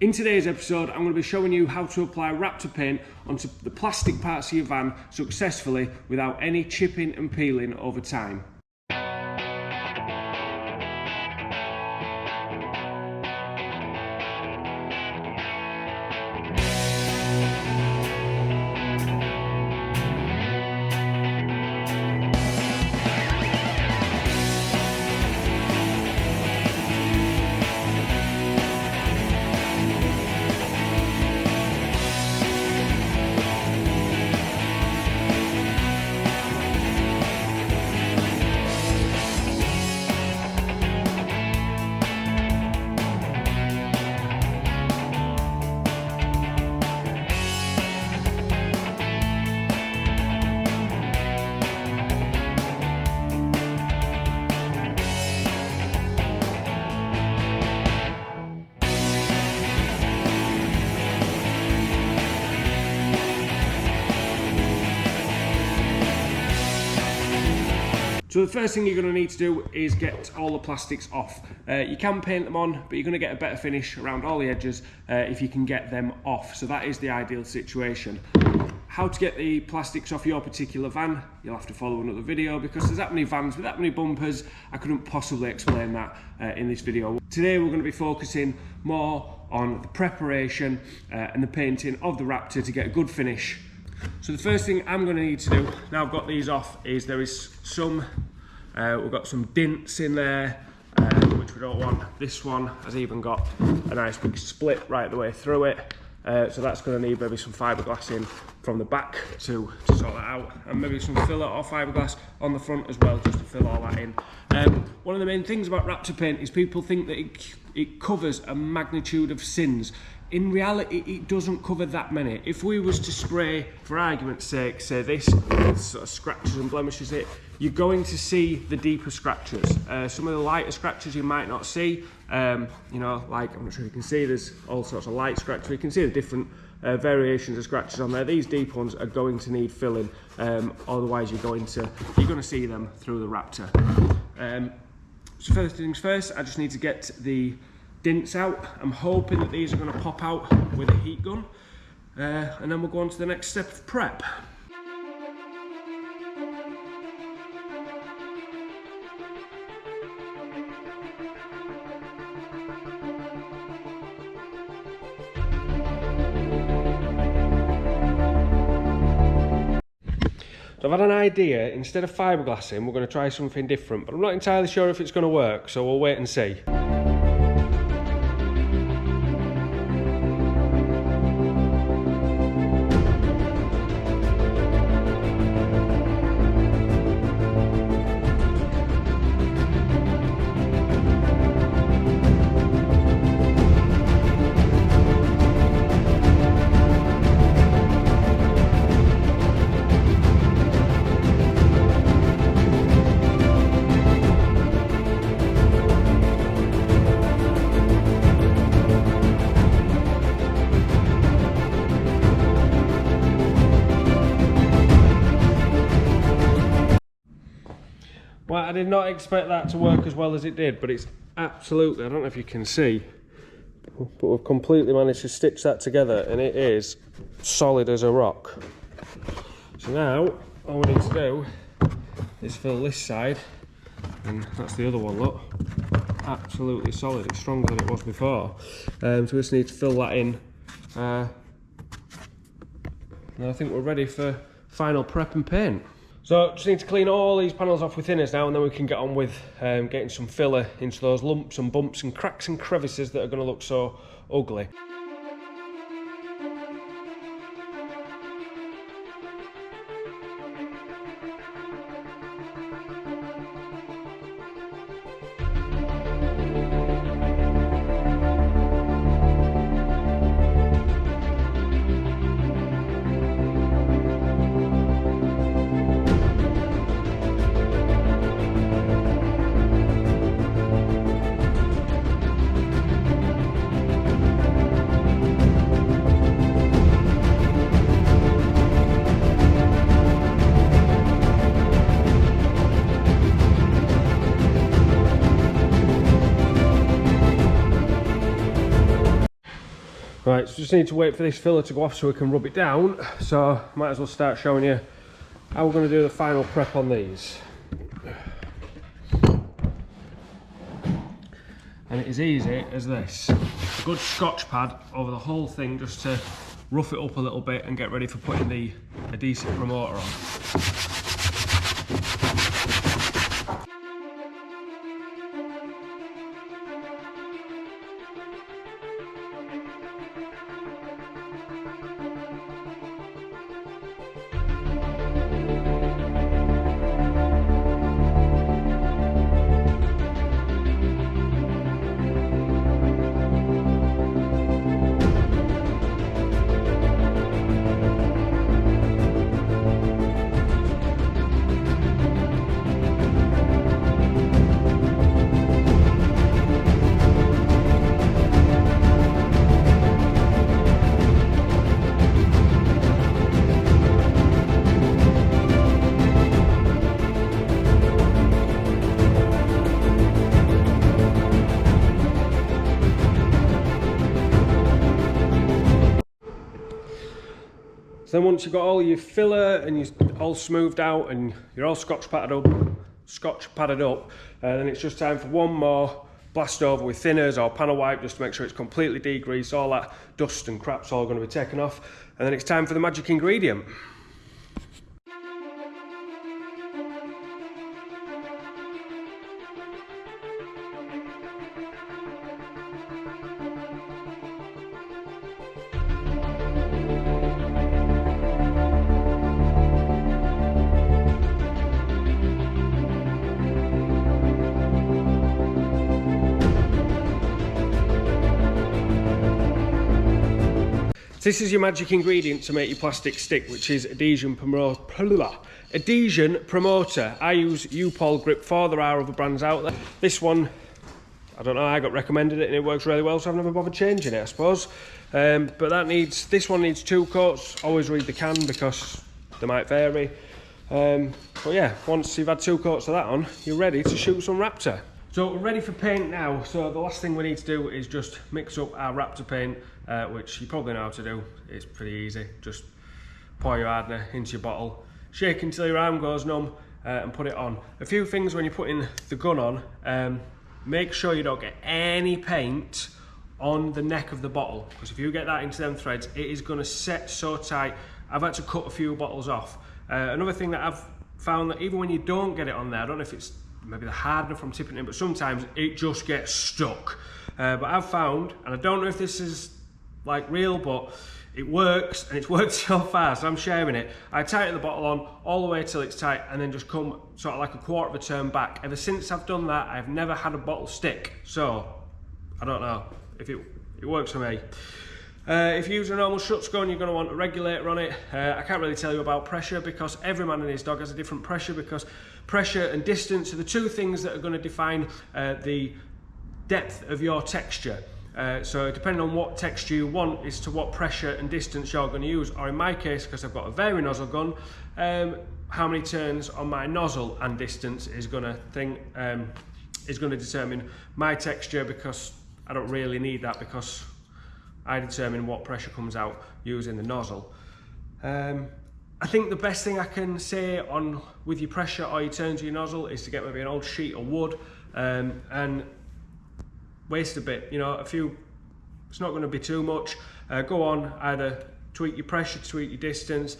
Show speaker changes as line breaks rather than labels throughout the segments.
In today's episode, I'm going to be showing you how to apply Raptor paint onto the plastic parts of your van successfully without any chipping and peeling over time. So the first thing you're going to need to do is get all the plastics off. You can paint them on, but you're going to get a better finish around all the edges if you can get them off. So that is the ideal situation. How to get the plastics off your particular van, you'll have to follow another video because there's that many vans with that many bumpers, I couldn't possibly explain that in this video. Today we're going to be focusing more on the preparation and the painting of the Raptor to get a good finish. So the first thing I'm going to need to do, now I've got these off, is there is some, we've got some dints in there, which we don't want. This one has even got a nice big split right the way through it. So that's going to need maybe some fiberglass in from the back to sort that out, and maybe some filler or fiberglass on the front as well, just to fill all that in. One of the main things about Raptor paint is people think that it covers a magnitude of sins. In reality, it doesn't cover that many. If we was to spray, for argument's sake, say this sort of scratches and blemishes it, you're going to see the deeper scratches. Some of the lighter scratches you might not see. You know, like, I'm not sure you can see, there's all sorts of light scratches. You can see the different variations of scratches on there. These deep ones are going to need filling, otherwise you're going to see them through the Raptor. So first things first, I just need to get the dints out. I'm hoping that these are going to pop out with a heat gun, and then we'll go on to the next step of prep. So I've had an idea. Instead of fiberglassing, we're going to try something different, but I'm not entirely sure if it's going to work, so we'll wait and see. Well, I did not expect that to work as well as it did, but it's absolutely, I don't know if you can see, but we've completely managed to stitch that together and it is solid as a rock. So now, all we need to do is fill this side, and that's the other one, look. Absolutely solid, it's stronger than it was before. So we just need to fill that in. And I think we're ready for final prep and paint. So just need to clean all these panels off with thinners now, and then we can get on with getting some filler into those lumps and bumps and cracks and crevices that are going to look so ugly. Right, so just need to wait for this filler to go off so we can rub it down. So might as well start showing you how we're going to do the final prep on these. And it is easy as this. A good Scotch pad over the whole thing just to rough it up a little bit and get ready for putting the adhesive promoter on. Then once you've got all your filler and you're all smoothed out and you're all scotch padded up, then it's just time for one more blast over with thinners or panel wipe just to make sure it's completely degreased, all that dust and crap's all going to be taken off, and then it's time for the magic ingredient. This is your magic ingredient to make your plastic stick, which is adhesion promoter. I use U-Pol grip 4, there are other brands out there. This one, I don't know, I got recommended it and it works really well, so I've never bothered changing it, I suppose. But this one needs 2 coats. Always read the can because they might vary. But yeah, once you've had 2 coats of that on, you're ready to shoot some Raptor. So we're ready for paint now, so the last thing we need to do is just mix up our Raptor paint, which you probably know how to do. It's pretty easy. Just pour your hardener into your bottle, shake until your arm goes numb, and put it on. A few things when you're putting the gun on, make sure you don't get any paint on the neck of the bottle, because if you get that into them threads, it is going to set so tight. I've had to cut a few bottles off. Another thing that I've found, that even when you don't get it on there, I don't know if it's maybe the hardener from tipping it, but sometimes it just gets stuck. But I've found, and I don't know if this is like real, but it works, and it's worked so far, so I'm sharing it. I tighten the bottle on all the way till it's tight, and then just come sort of like a quarter of a turn back. Ever since I've done that, I've never had a bottle stick, so I don't know if it works for me. If you use a normal shut gun, you're going to want a regulator on it. I can't really tell you about pressure because every man and his dog has a different pressure, because pressure and distance are the 2 things that are going to define the depth of your texture. So depending on what texture you want is to what pressure and distance you're going to use, or in my case, because I've got a vari nozzle gun, how many turns on my nozzle and distance is going to determine my texture, because I don't really need that, because I determine what pressure comes out using the nozzle. I think the best thing I can say on with your pressure or your turns of your nozzle is to get maybe an old sheet of wood and waste a bit, you know, it's not going to be too much. Go on, either tweak your pressure, tweak your distance,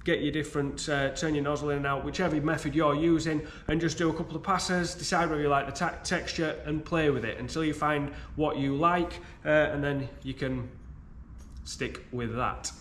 get your different, turn your nozzle in and out, whichever method you're using, and just do a couple of passes, decide whether you like the texture, and play with it until you find what you like, and then you can stick with that.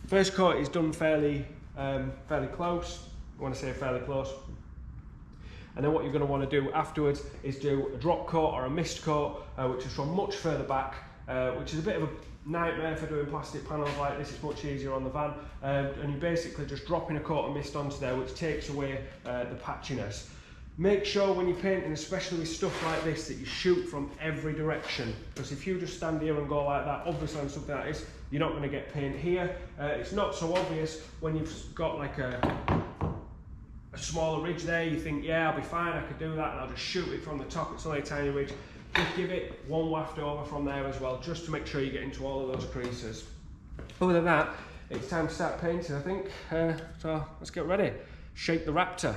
First coat is done fairly close. I want to say fairly close. And then what you're going to want to do afterwards is do a drop coat or a mist coat, which is from much further back, which is a bit of a nightmare for doing plastic panels like this. It's much easier on the van, and you're basically just dropping a coat of mist onto there, which takes away the patchiness. Make sure when you're painting, especially with stuff like this, that you shoot from every direction, because if you just stand here and go like that, obviously on something like this, you're not going to get paint here. It's not so obvious when you've got like a smaller ridge there. You think, yeah, I'll be fine, I could do that, and I'll just shoot it from the top. It's only a tiny ridge. just give it one waft over from there as well, just to make sure you get into all of those creases. Other than that, it's time to start painting, I think. So let's get ready. Shape the Raptor.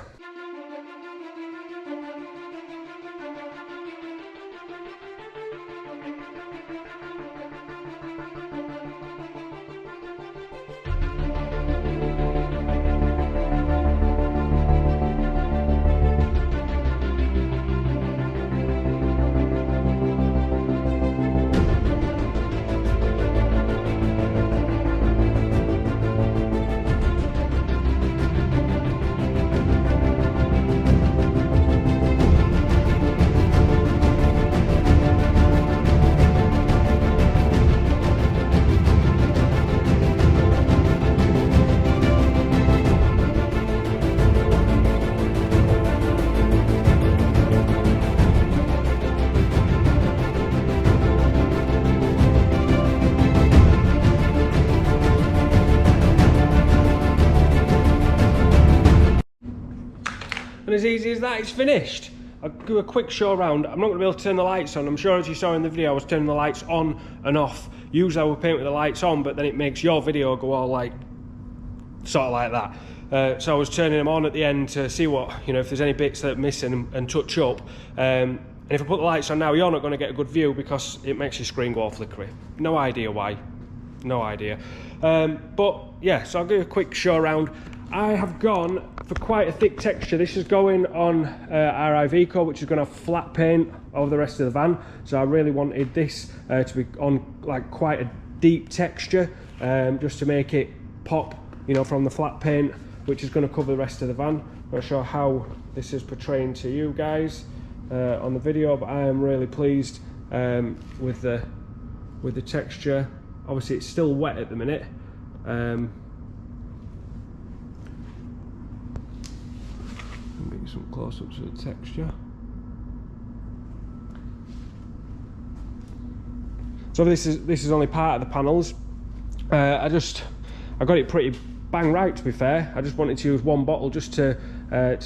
And as easy as that, it's finished. I'll do a quick show around. I'm not going to be able to turn the lights on. I'm sure as you saw in the video, I was turning the lights on and off. Usually I would paint with the lights on, but then it makes your video go all like, sort of like that. So I was turning them on at the end to see what, you know, if there's any bits that are missing and touch up. And if I put the lights on now, you're not going to get a good view because it makes your screen go all flickery. No idea why. No idea. But yeah, so I'll give you a quick show around. I have gone for quite a thick texture. This is going on our IV core, which is going to have flat paint over the rest of the van. So I really wanted this to be on like quite a deep texture, just to make it pop, you know, from the flat paint, which is going to cover the rest of the van. I'm not sure how this is portraying to you guys on the video, but I am really pleased with the texture. Obviously, it's still wet at the minute. Get some close-ups of the texture. So this is only part of the panels. I got it pretty bang right, to be fair. I just wanted to use one bottle just to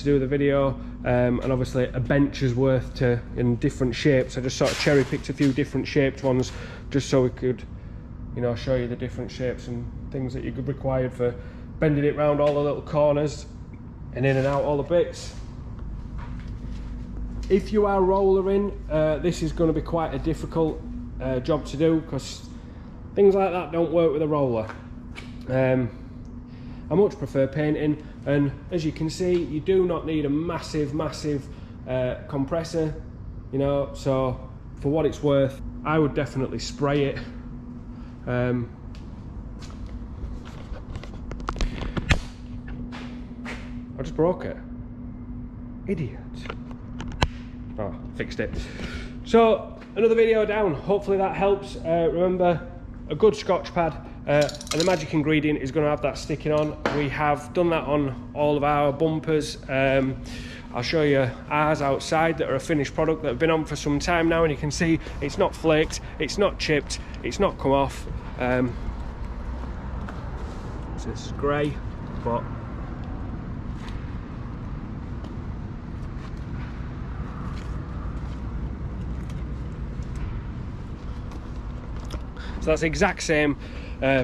do the video, and obviously a bench's worth in different shapes. I just sort of cherry picked a few different shaped ones just so we could, you know, show you the different shapes and things that you could require for bending it round all the little corners and in and out all the bits. If you are rollering, this is going to be quite a difficult job to do because things like that don't work with a roller. I much prefer painting, and as you can see, you do not need a massive compressor, you know, so for what it's worth, I would definitely spray it. I just broke it. Idiot. Oh, fixed it. So, another video down. Hopefully that helps. Remember, a good Scotch pad, and the magic ingredient is going to have that sticking on. We have done that on all of our bumpers. I'll show you ours outside that are a finished product that have been on for some time now, and you can see it's not flaked, it's not chipped, it's not come off. So it's grey, but so that's the exact same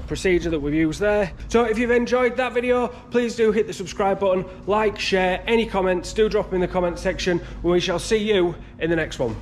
procedure that we've used there. So if you've enjoyed that video, please do hit the subscribe button, like, share, any comments, do drop them in the comment section. We shall see you in the next one.